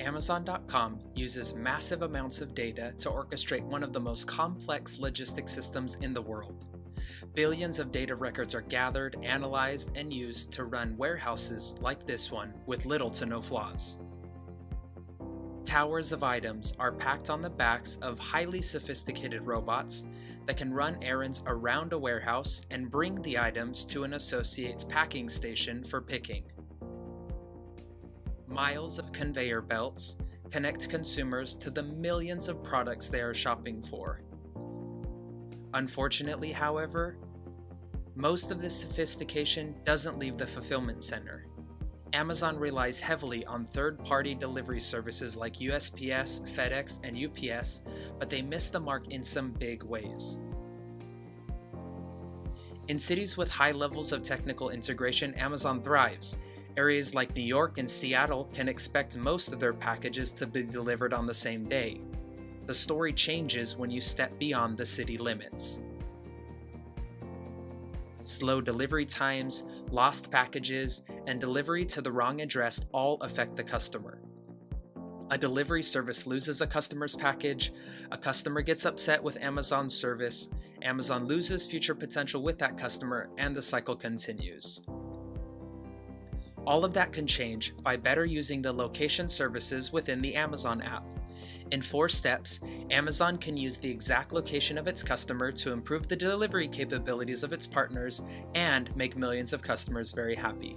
Amazon.com uses massive amounts of data to orchestrate one of the most complex logistics systems in the world. Billions of data records are gathered, analyzed, and used to run warehouses like this one with little to no flaws. Towers of items are packed on the backs of highly sophisticated robots that can run errands around a warehouse and bring the items to an associate's packing station for picking. Miles of conveyor belts connect consumers to the millions of products they are shopping for. Unfortunately, however, most of this sophistication doesn't leave the fulfillment center. Amazon relies heavily on third-party delivery services like USPS, FedEx, and UPS, but they miss the mark in some big ways. In cities with high levels of technical integration, Amazon thrives. Areas like New York and Seattle can expect most of their packages to be delivered on the same day. The story changes when you step beyond the city limits. Slow delivery times, lost packages, and delivery to the wrong address all affect the customer. A delivery service loses a customer's package, a customer gets upset with Amazon's service, Amazon loses future potential with that customer, and the cycle continues. All of that can change by better using the location services within the Amazon app. In 4 steps, Amazon can use the exact location of its customer to improve the delivery capabilities of its partners and make millions of customers very happy.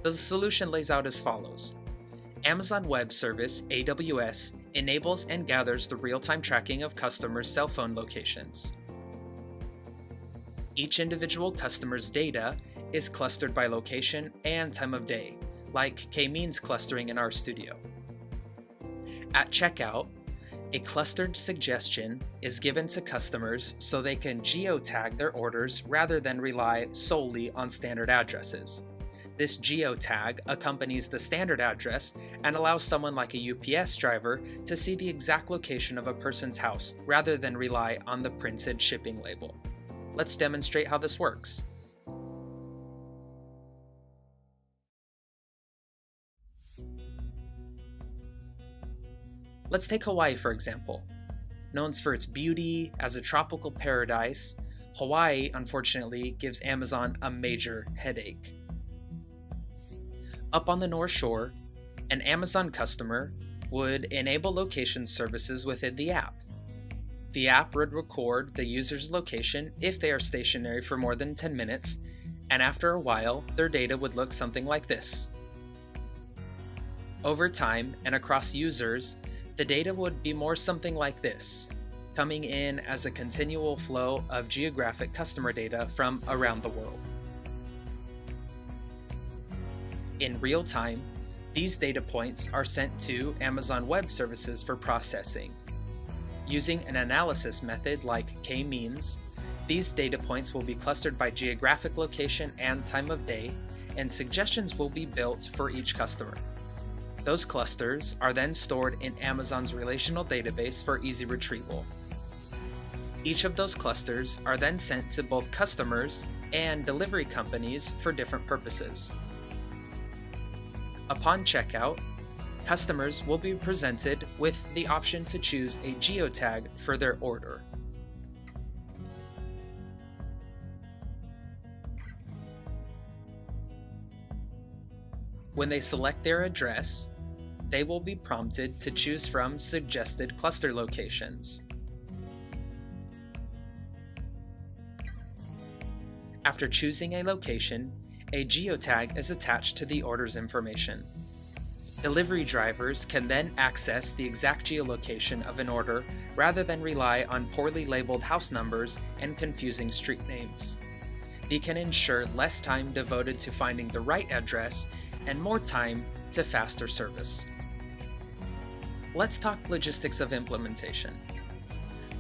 The solution lays out as follows. Amazon Web Service, AWS, enables and gathers the real-time tracking of customers' cell phone locations. Each individual customer's data is clustered by location and time of day, like K-means clustering in our studio. At checkout, a clustered suggestion is given to customers so they can geotag their orders rather than rely solely on standard addresses. This geotag accompanies the standard address and allows someone like a UPS driver to see the exact location of a person's house rather than rely on the printed shipping label. Let's demonstrate how this works. Let's take Hawaii for example. Known for its beauty as a tropical paradise, Hawaii, unfortunately, gives Amazon a major headache. Up on the North Shore, an Amazon customer would enable location services within the app. The app would record the user's location if they are stationary for more than 10 minutes, and after a while, their data would look something like this. Over time, and across users, the data would be more something like this, coming in as a continual flow of geographic customer data from around the world. In real time, these data points are sent to Amazon Web Services for processing. Using an analysis method like K-means, these data points will be clustered by geographic location and time of day, and suggestions will be built for each customer. Those clusters are then stored in Amazon's relational database for easy retrieval. Each of those clusters are then sent to both customers and delivery companies for different purposes. Upon checkout, customers will be presented with the option to choose a geotag for their order. When they select their address, they will be prompted to choose from suggested cluster locations. After choosing a location, a geotag is attached to the order's information. Delivery drivers can then access the exact geolocation of an order rather than rely on poorly labeled house numbers and confusing street names. They can ensure less time devoted to finding the right address and more time to faster service. Let's talk logistics of implementation.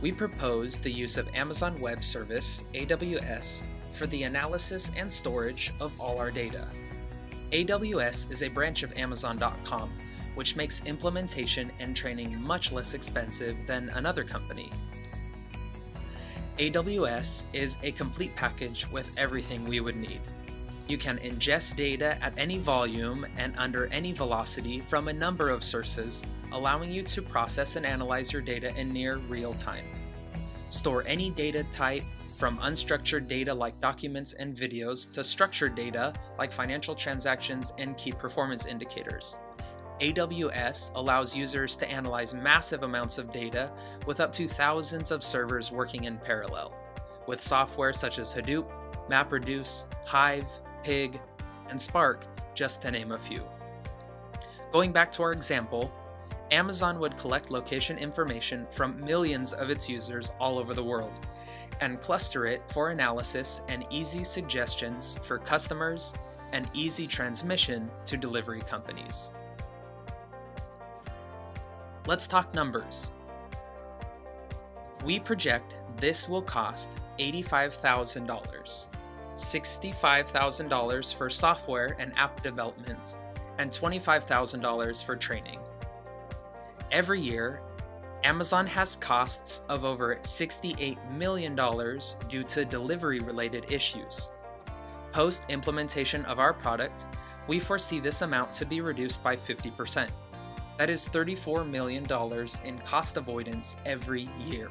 We propose the use of Amazon Web Service, AWS, for the analysis and storage of all our data. AWS is a branch of Amazon.com, which makes implementation and training much less expensive than another company. AWS is a complete package with everything we would need. You can ingest data at any volume and under any velocity from a number of sources, allowing you to process and analyze your data in near real time. Store any data type, from unstructured data like documents and videos to structured data like financial transactions and key performance indicators. AWS allows users to analyze massive amounts of data with up to thousands of servers working in parallel, with software such as Hadoop, MapReduce, Hive, Pig, and Spark, just to name a few. Going back to our example, Amazon would collect location information from millions of its users all over the world and cluster it for analysis and easy suggestions for customers and easy transmission to delivery companies. Let's talk numbers. We project this will cost $85,000, $65,000 for software and app development, and $25,000 for training. Every year, Amazon has costs of over $68 million due to delivery-related issues. Post-implementation of our product, we foresee this amount to be reduced by 50%. That is $34 million in cost avoidance every year.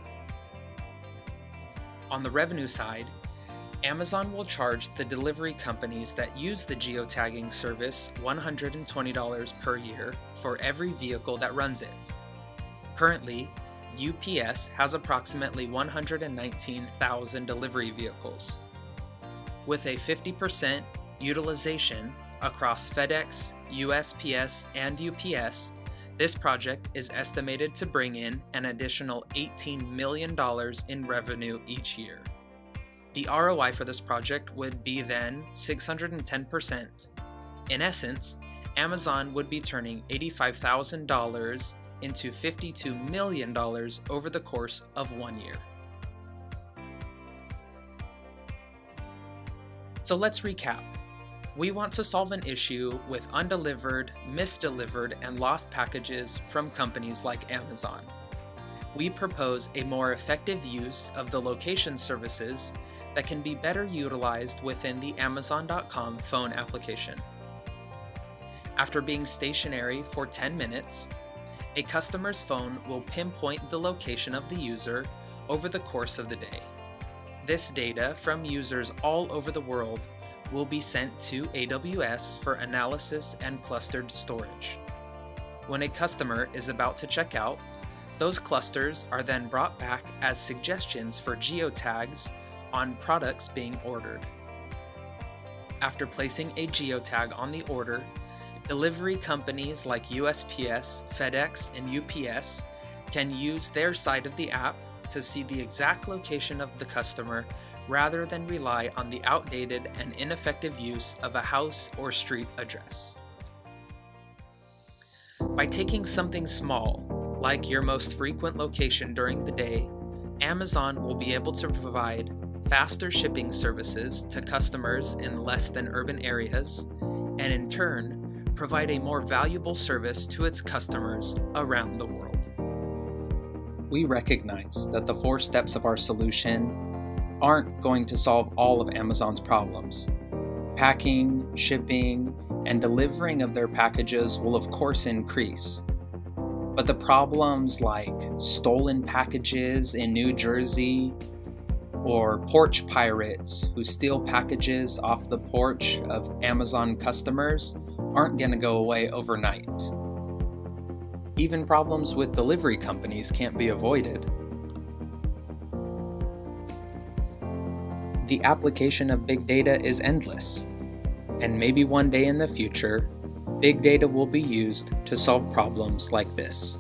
On the revenue side, Amazon will charge the delivery companies that use the geotagging service $120 per year for every vehicle that runs it. Currently, UPS has approximately 119,000 delivery vehicles. With a 50% utilization across FedEx, USPS, and UPS, this project is estimated to bring in an additional $18 million in revenue each year. The ROI for this project would be then 610%. In essence, Amazon would be turning $85,000 into $52 million over the course of 1 year. So let's recap. We want to solve an issue with undelivered, misdelivered, and lost packages from companies like Amazon. We propose a more effective use of the location services that can be better utilized within the Amazon.com phone application. After being stationary for 10 minutes, a customer's phone will pinpoint the location of the user over the course of the day. This data from users all over the world will be sent to AWS for analysis and clustered storage. When a customer is about to check out, those clusters are then brought back as suggestions for geotags on products being ordered. After placing a geotag on the order, delivery companies like USPS, FedEx, and UPS can use their side of the app to see the exact location of the customer rather than rely on the outdated and ineffective use of a house or street address. By taking something small, like your most frequent location during the day, Amazon will be able to provide faster shipping services to customers in less than urban areas, and in turn, provide a more valuable service to its customers around the world. We recognize that the 4 steps of our solution aren't going to solve all of Amazon's problems. Packing, shipping, and delivering of their packages will of course increase. But the problems like stolen packages in New Jersey, or porch pirates who steal packages off the porch of Amazon customers aren't going to go away overnight. Even problems with delivery companies can't be avoided. The application of big data is endless, and maybe one day in the future, big data will be used to solve problems like this.